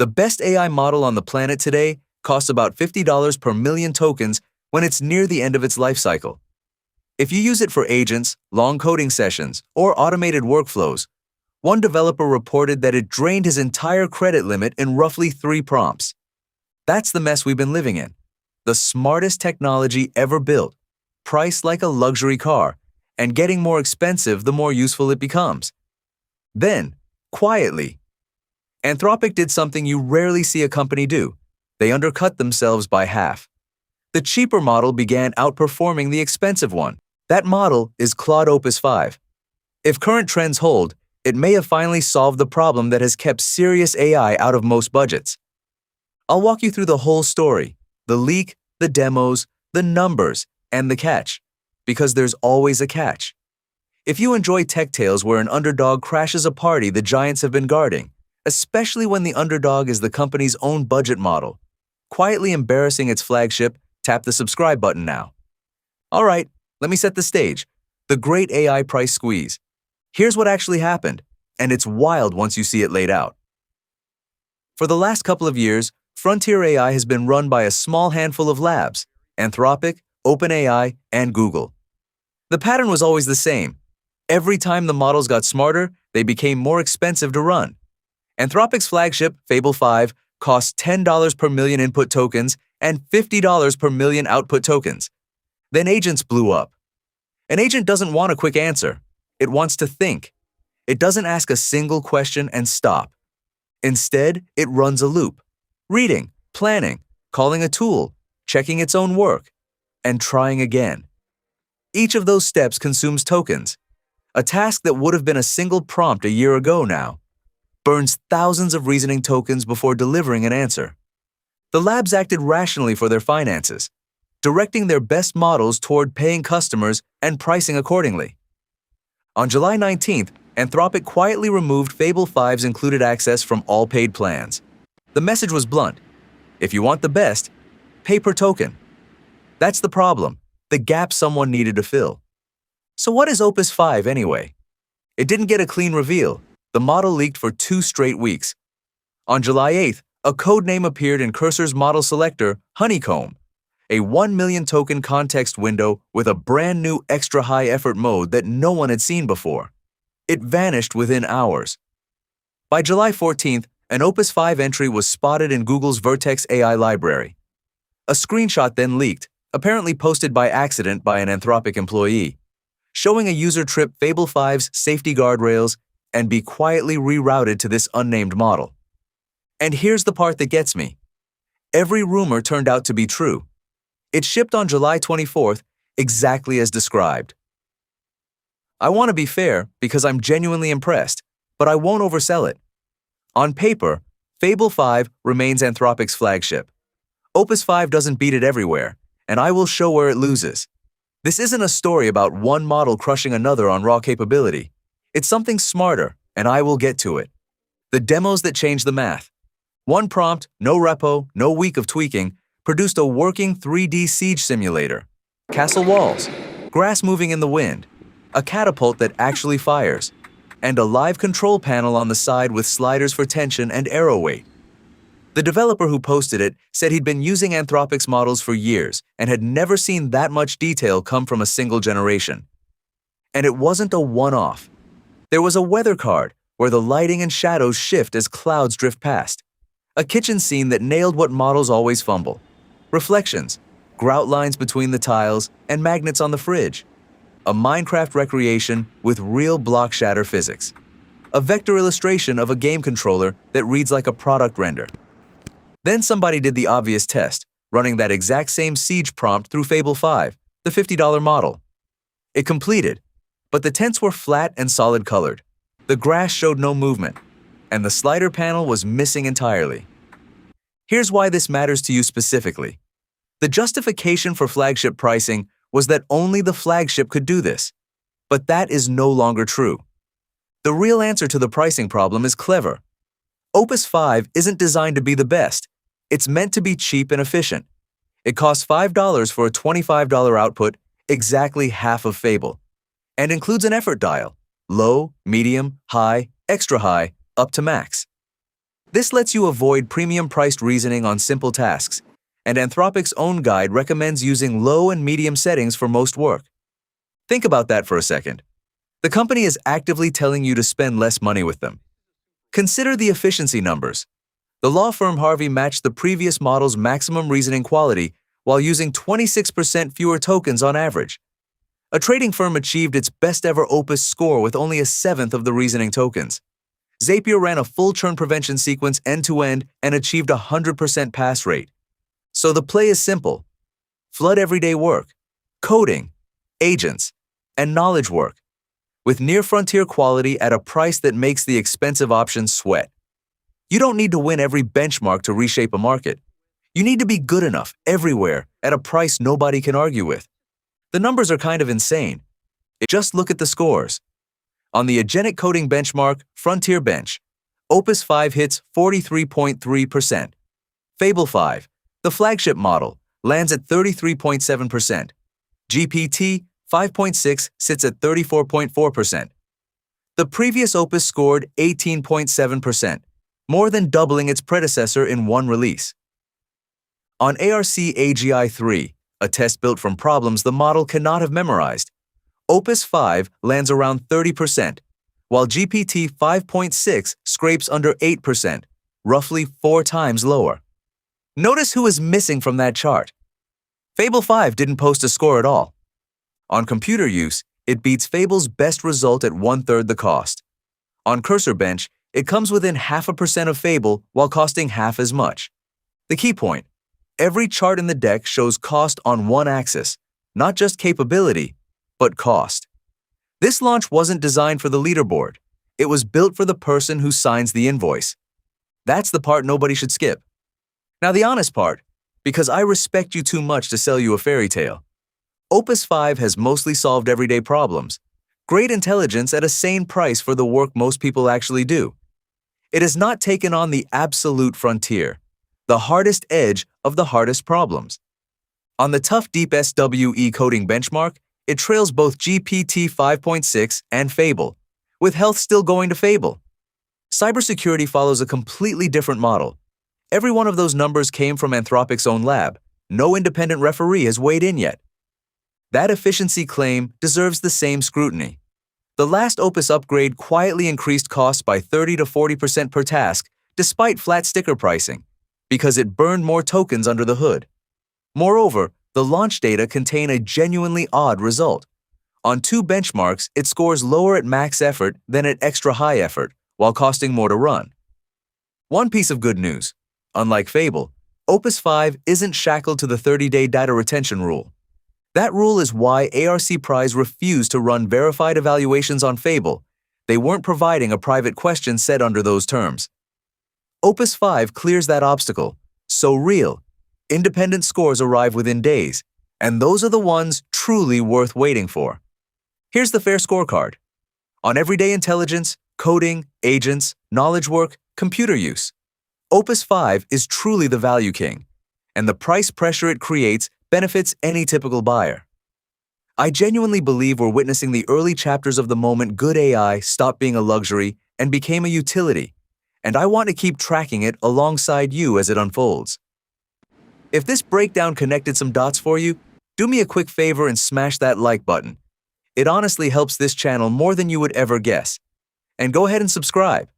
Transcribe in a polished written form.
The best AI model on the planet today costs about $50 per million tokens when it's near the end of its life cycle. If you use it for agents, long coding sessions, or automated workflows, one developer reported that it drained his entire credit limit in roughly 3 prompts. That's the mess we've been living in. The smartest technology ever built, priced like a luxury car, and getting more expensive the more useful it becomes. Then, quietly, Anthropic did something you rarely see a company do. They undercut themselves by half. The cheaper model began outperforming the expensive one. That model is Claude Opus 5. If current trends hold, it may have finally solved the problem that has kept serious AI out of most budgets. I'll walk you through the whole story, the leak, the demos, the numbers, and the catch, because there's always a catch. If you enjoy tech tales where an underdog crashes a party the giants have been guarding, especially when the underdog is the company's own budget model, quietly embarrassing its flagship, tap the subscribe button now. All right, let me set the stage. The great AI price squeeze. Here's what actually happened, and it's wild once you see it laid out. For the last couple of years, frontier AI has been run by a small handful of labs, Anthropic, OpenAI, and Google. The pattern was always the same. Every time the models got smarter, they became more expensive to run. Anthropic's flagship, Fable 5, costs $10 per million input tokens and $50 per million output tokens. Then agents blew up. An agent doesn't want a quick answer. It wants to think. It doesn't ask a single question and stop. Instead, it runs a loop, reading, planning, calling a tool, checking its own work, and trying again. Each of those steps consumes tokens. A task that would have been a single prompt a year ago now burns thousands of reasoning tokens before delivering an answer. The labs acted rationally for their finances, directing their best models toward paying customers and pricing accordingly. On July 19th, Anthropic quietly removed Fable 5's included access from all paid plans. The message was blunt. If you want the best, pay per token. That's the problem, the gap someone needed to fill. So what is Opus 5 anyway? It didn't get a clean reveal. The model leaked for 2 straight weeks. On July 8th, a codename appeared in Cursor's model selector, Honeycomb, a 1 million token context window with a brand new extra high effort mode that no one had seen before. It vanished within hours. By July 14th, an Opus 5 entry was spotted in Google's Vertex AI library. A screenshot then leaked, apparently posted by accident by an Anthropic employee, showing a user trip Fable 5's safety guardrails and be quietly rerouted to this unnamed model. And here's the part that gets me. Every rumor turned out to be true. It shipped on July 24th, exactly as described. I want to be fair because I'm genuinely impressed, but I won't oversell it. On paper, Fable 5 remains Anthropic's flagship. Opus 5 doesn't beat it everywhere, and I will show where it loses. This isn't a story about one model crushing another on raw capability. It's something smarter, and I will get to it. The demos that changed the math. One prompt, no repo, no week of tweaking, produced a working 3D siege simulator, castle walls, grass moving in the wind, a catapult that actually fires, and a live control panel on the side with sliders for tension and arrow weight. The developer who posted it said he'd been using Anthropic's models for years and had never seen that much detail come from a single generation. And it wasn't a one-off. There was a weather card where the lighting and shadows shift as clouds drift past. A kitchen scene that nailed what models always fumble. Reflections, grout lines between the tiles, and magnets on the fridge. A Minecraft recreation with real block shatter physics. A vector illustration of a game controller that reads like a product render. Then somebody did the obvious test, running that exact same siege prompt through Fable 5, the $50 model. It completed, but the tents were flat and solid colored. The grass showed no movement, and the slider panel was missing entirely. Here's why this matters to you specifically. The justification for flagship pricing was that only the flagship could do this, but that is no longer true. The real answer to the pricing problem is clever. Opus 5 isn't designed to be the best. It's meant to be cheap and efficient. It costs $5 for a $25 output, exactly half of Fable, and includes an effort dial, low, medium, high, extra high, up to max. This lets you avoid premium-priced reasoning on simple tasks, and Anthropic's own guide recommends using low and medium settings for most work. Think about that for a second. The company is actively telling you to spend less money with them. Consider the efficiency numbers. The law firm Harvey matched the previous model's maximum reasoning quality while using 26% fewer tokens on average. A trading firm achieved its best-ever Opus score with only a seventh of the reasoning tokens. Zapier ran a full churn prevention sequence end-to-end and achieved a 100% pass rate. So the play is simple. Flood everyday work, coding, agents, and knowledge work with near-frontier quality at a price that makes the expensive options sweat. You don't need to win every benchmark to reshape a market. You need to be good enough everywhere at a price nobody can argue with. The numbers are kind of insane. Just look at the scores. On the Agentic coding benchmark, Frontier Bench, Opus 5 hits 43.3%. Fable 5, the flagship model, lands at 33.7%. GPT 5.6 sits at 34.4%. The previous Opus scored 18.7%, more than doubling its predecessor in one release. On ARC AGI 3, a test built from problems the model cannot have memorized, Opus 5 lands around 30%, while GPT 5.6 scrapes under 8%, roughly 4 times lower. Notice who is missing from that chart. Fable 5 didn't post a score at all. On computer use, it beats Fable's best result at 1/3 the cost. On Cursor Bench, it comes within 0.5% of Fable while costing half as much. The key point: every chart in the deck shows cost on one axis, not just capability, but cost. This launch wasn't designed for the leaderboard. It was built for the person who signs the invoice. That's the part nobody should skip. Now the honest part, because I respect you too much to sell you a fairy tale. Opus 5 has mostly solved everyday problems. Great intelligence at a sane price for the work most people actually do. It has not taken on the absolute frontier, the hardest edge of the hardest problems. On the tough deep SWE coding benchmark, it trails both GPT 5.6 and Fable, with health still going to Fable. Cybersecurity follows a completely different model. Every one of those numbers came from Anthropic's own lab. No independent referee has weighed in yet. That efficiency claim deserves the same scrutiny. The last Opus upgrade quietly increased costs by 30 to 40% per task, despite flat sticker pricing, because it burned more tokens under the hood. Moreover, the launch data contain a genuinely odd result. On 2 benchmarks, it scores lower at max effort than at extra high effort, while costing more to run. One piece of good news: unlike Fable, Opus 5 isn't shackled to the 30-day data retention rule. That rule is why ARC Prize refused to run verified evaluations on Fable. They weren't providing a private question set under those terms. Opus 5 clears that obstacle. So real. Independent scores arrive within days, and those are the ones truly worth waiting for. Here's the fair scorecard. On everyday intelligence, coding, agents, knowledge work, computer use, Opus 5 is truly the value king, and the price pressure it creates benefits any typical buyer. I genuinely believe we're witnessing the early chapters of the moment good AI stopped being a luxury and became a utility, and I want to keep tracking it alongside you as it unfolds. If this breakdown connected some dots for you, do me a quick favor and smash that like button. It honestly helps this channel more than you would ever guess. And go ahead and subscribe.